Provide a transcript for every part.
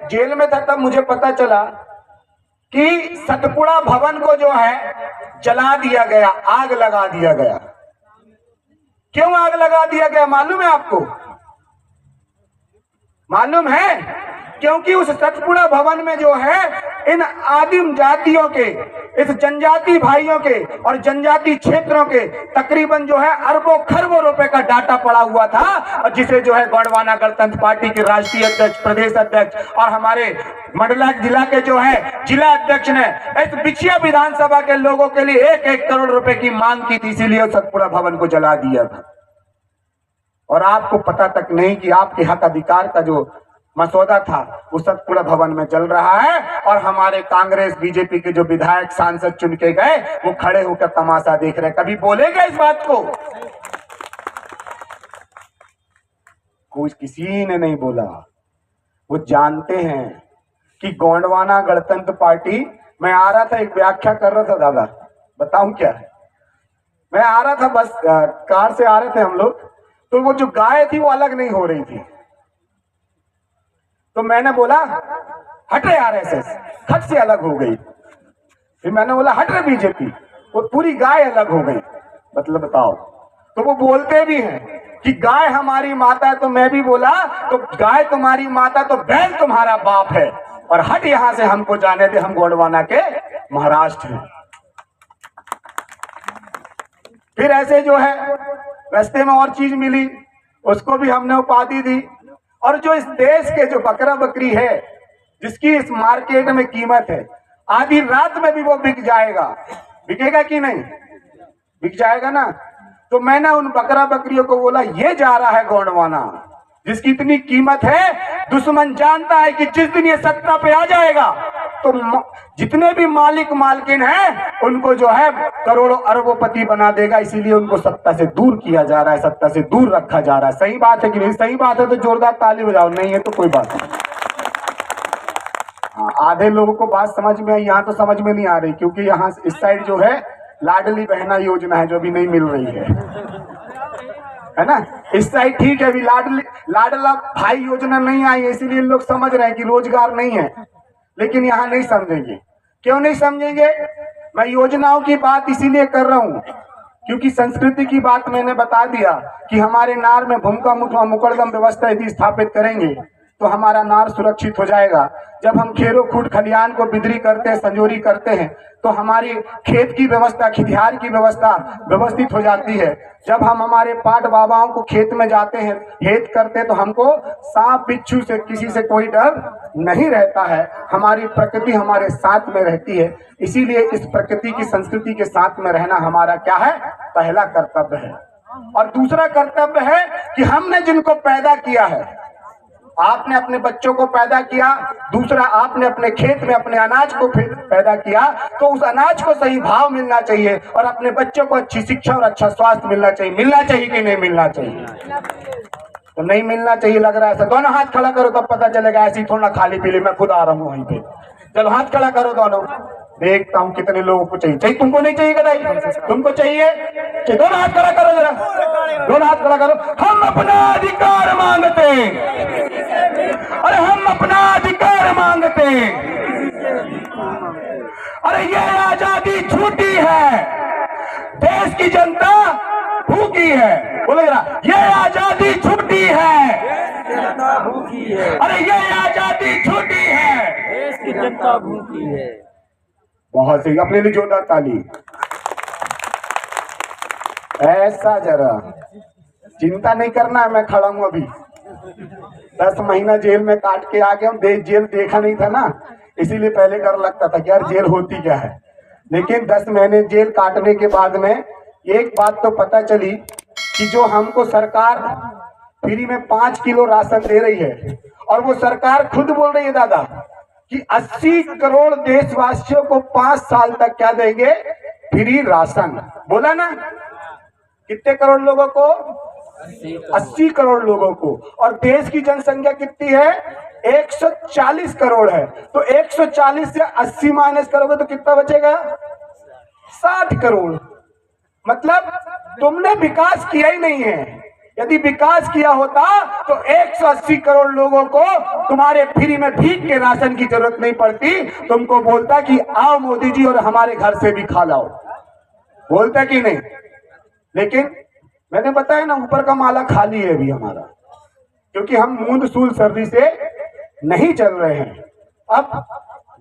Jail में था तब मुझे पता चला कि सतपुड़ा भवन को जो है जला दिया गया, आग लगा दिया गया। क्यों आग लगा दिया गया मालूम है आपको? मालूम है? क्योंकि उस सतपुड़ा भवन में जो है इन आदिम जातियों के, इस जनजाति भाइयों के और जनजाति क्षेत्रों के तकरीबन जो है अरबों खरबों रुपए का डाटा पड़ा हुआ था, और जिसे जो है गोंडवाना गणतंत्र पार्टी के राष्ट्रीय अध्यक्ष, प्रदेश अध्यक्ष और हमारे मंडला जिला के जो है जिला अध्यक्ष ने इस बिछिया विधानसभा के लोगों के लिए 1-1 करोड़ रुपए की मांग की थी, इसीलिए सतपुड़ा भवन को जला दिया था। और आपको पता तक नहीं कि आपके हक अधिकार का जो मसौदा था वो सतपुड़ा भवन में चल रहा है, और हमारे कांग्रेस बीजेपी के जो विधायक सांसद चुन के गए वो खड़े होकर तमाशा देख रहे हैं। कभी बोलेगा इस बात को? कुछ किसी ने नहीं बोला। वो जानते हैं कि गोंडवाना गणतंत्र पार्टी, मैं आ रहा था, एक व्याख्या कर रहा था दादा, बताऊं क्या? मैं आ रहा था, बस कार से आ रहे थे हम लोग, तो वो जो गाय थी वो अलग नहीं हो रही थी, तो मैंने बोला हट रहे आरएसएस, खट से अलग हो गई। फिर मैंने बोला हट रहे बीजेपी, वो पूरी गाय अलग हो गई। मतलब बताओ। तो वो बोलते भी हैं कि गाय हमारी माता है, तो मैं भी बोला तो गाय तुम्हारी माता तो बैल तुम्हारा बाप है, और हट यहां से, हमको जाने दे, हम गोंडवाना के महाराष्ट्र हैं। फिर ऐसे जो है रास्ते में और चीज मिली, उसको भी हमने उपाधि दी। और जो इस देश के जो बकरा बकरी है, जिसकी इस मार्केट में कीमत है, आधी रात में भी वो बिक जाएगा। बिकेगा कि नहीं? बिक जाएगा ना। तो मैंने उन बकरा बकरियों को बोला ये जा रहा है गोंडवाना, जिसकी इतनी कीमत है। दुश्मन जानता है कि जिस दिन ये सत्ता पे आ जाएगा तो जितने भी मालिक मालकिन हैं उनको जो है करोड़ों अरबोपति बना देगा, इसीलिए उनको सत्ता से दूर किया जा रहा है, सत्ता से दूर रखा जा रहा है। सही बात है कि नहीं? सही बात है तो जोरदार ताली बजाओ, नहीं है तो कोई बात नहीं। आधे लोगों को बात समझ में आई, यहाँ तो समझ में नहीं आ रही, क्योंकि यहाँ इस साइड जो है लाडली बहना योजना है जो अभी नहीं मिल रही है ना। इस साइड ठीक है, अभी लाडला भाई योजना नहीं आई है, इसीलिए लोग समझ रहे हैं कि रोजगार नहीं है, लेकिन यहाँ नहीं समझेंगे। क्यों नहीं समझेंगे? मैं योजनाओं की बात इसीलिए कर रहा हूँ क्योंकि संस्कृति की बात मैंने बता दिया कि हमारे नार में भूमिका मुठवा मुकरदम व्यवस्था यदि स्थापित करेंगे तो हमारा नार सुरक्षित हो जाएगा। जब हम खेरो खूट खलियान को बिदरी करते हैं, संजोरी करते हैं, तो हमारी खेत की व्यवस्था, खितिहार की व्यवस्था व्यवस्थित हो जाती है। जब हम हमारे पाट बाबाओं को खेत में जाते हैं, हेत करते हैं, तो हमको सांप बिच्छू से किसी से कोई डर नहीं रहता है। हमारी प्रकृति हमारे साथ में रहती है, इसीलिए इस प्रकृति की संस्कृति के साथ में रहना हमारा क्या है? पहला कर्तव्य है। और दूसरा कर्तव्य है कि हमने जिनको पैदा किया है, आपने अपने बच्चों को पैदा किया, दूसरा आपने अपने खेत में अपने अनाज को पैदा किया, तो उस अनाज को सही भाव मिलना चाहिए और अपने बच्चों को अच्छी शिक्षा और अच्छा स्वास्थ्य मिलना चाहिए। मिलना चाहिए कि नहीं मिलना चाहिए? तो नहीं मिलना चाहिए लग रहा है। दोनों हाथ खड़ा करो तब पता चलेगा, ऐसी थोड़ा खाली पीली। मैं खुद आ रहा हूँ वहीं पे। चलो हाथ खड़ा करो दोनों, देखता हूँ कितने लोगों को चाहिए। चाहिए तुमको? नहीं चाहिए गदाई? तुमको चाहिए? दोनों हाथ खड़ा करो जरा, दोनों हाथ खड़ा करो। हम अपना अधिकार मांगते हैं, अरे हम अपना अधिकार मांगते हैं। अरे ये आजादी झूठी है, देश की जनता भूखी है। बोले जरा, ये आजादी झूठी है, जनता भूखी है। अरे ये आजादी झूठी है, देश की जनता भूखी है। बहुत सही, अपने लिए जोरदार ताली। ऐसा जरा चिंता नहीं करना है, मैं खड़ा हूं अभी। 10 महीना जेल में काट के आ गया हूं। जेल देखा नहीं था ना, इसीलिए पहले डर लगता था कि यार जेल होती क्या है। लेकिन 10 महीने जेल काटने के बाद में एक बात तो पता चली कि जो हमको सरकार फ्री में 5 किलो राशन दे रही है, और वो सरकार खुद बोल रही है दादा कि 80 करोड़ देशवासियों को 5 साल तक क्या देंगे? Free ration. बोला ना? कितने करोड़ लोगों को? 80 करोड़ लोगों को। और देश की जनसंख्या कितनी है? 140 करोड़ है। तो 140 से 80 माइनस करोगे तो कितना बचेगा? 60 करोड़। मतलब तुमने विकास किया ही नहीं है, यदि विकास किया होता तो 180 करोड़ लोगों को तुम्हारे फ्री में भीख के राशन की जरूरत नहीं पड़ती। तुमको बोलता कि आओ मोदी जी और हमारे घर से भी खा लाओ, बोलता कि नहीं। लेकिन मैंने बताया ना, ऊपर का माला खाली है अभी हमारा, क्योंकि हम मूंद सूल सर्दी से नहीं चल रहे हैं। अब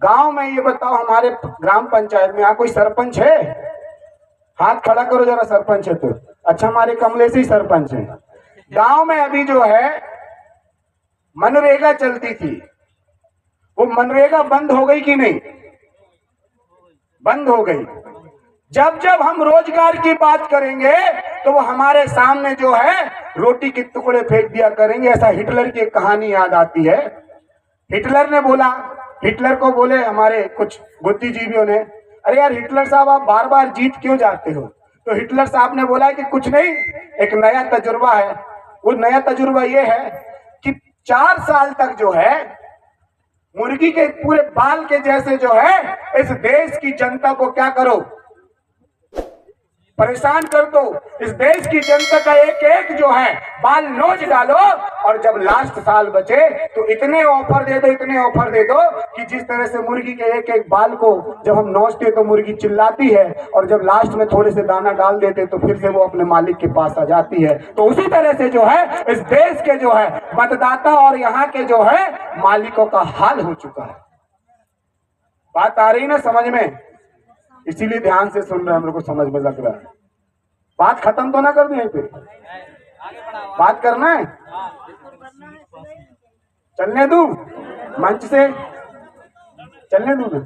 गांव में ये बताओ, हमारे ग्राम पंचायत में यहाँ कोई सरपंच है? हाथ खड़ा करो जरा, सरपंच है तो। अच्छा, हमारे कमले से ही सरपंच है। गांव में अभी जो है मनरेगा चलती थी, वो मनरेगा बंद हो गई कि नहीं? बंद हो गई। जब जब हम रोजगार की बात करेंगे तो वो हमारे सामने जो है रोटी के टुकड़े फेंक दिया करेंगे। ऐसा हिटलर की एक कहानी याद आती है। हिटलर ने बोला, हिटलर को बोले हमारे कुछ बुद्धिजीवियों ने, अरे यार हिटलर साहब, आप बार बार जीत क्यों जाते हो? तो हिटलर साहब ने बोला कि कुछ नहीं, एक नया तजुर्बा है। वो नया तजुर्बा ये है कि 4 साल तक जो है मुर्गी के पूरे बाल के जैसे जो है इस देश की जनता को क्या करो, परेशान कर दो। इस देश की जनता का एक एक जो है बाल नोच डालो, और जब लास्ट साल बचे तो इतने ऑफर दे दो, इतने ऑफर दे दो कि जिस तरह से मुर्गी के एक एक बाल को जब हम नोचते तो मुर्गी चिल्लाती है, और जब लास्ट में थोड़े से दाना डाल देते तो फिर से वो अपने मालिक के पास आ जाती है। तो उसी तरह से जो है इस देश के जो है मतदाता और यहाँ के जो है मालिकों का हाल हो चुका है। बात आ रही ना समझ में? इसीलिए ध्यान से सुन रहे हैं, हम लोग को समझ में लग रहा है। बात खत्म तो ना कर दी, यहीं पे बात करना है। चलने दूं मंच से, चलने दूं?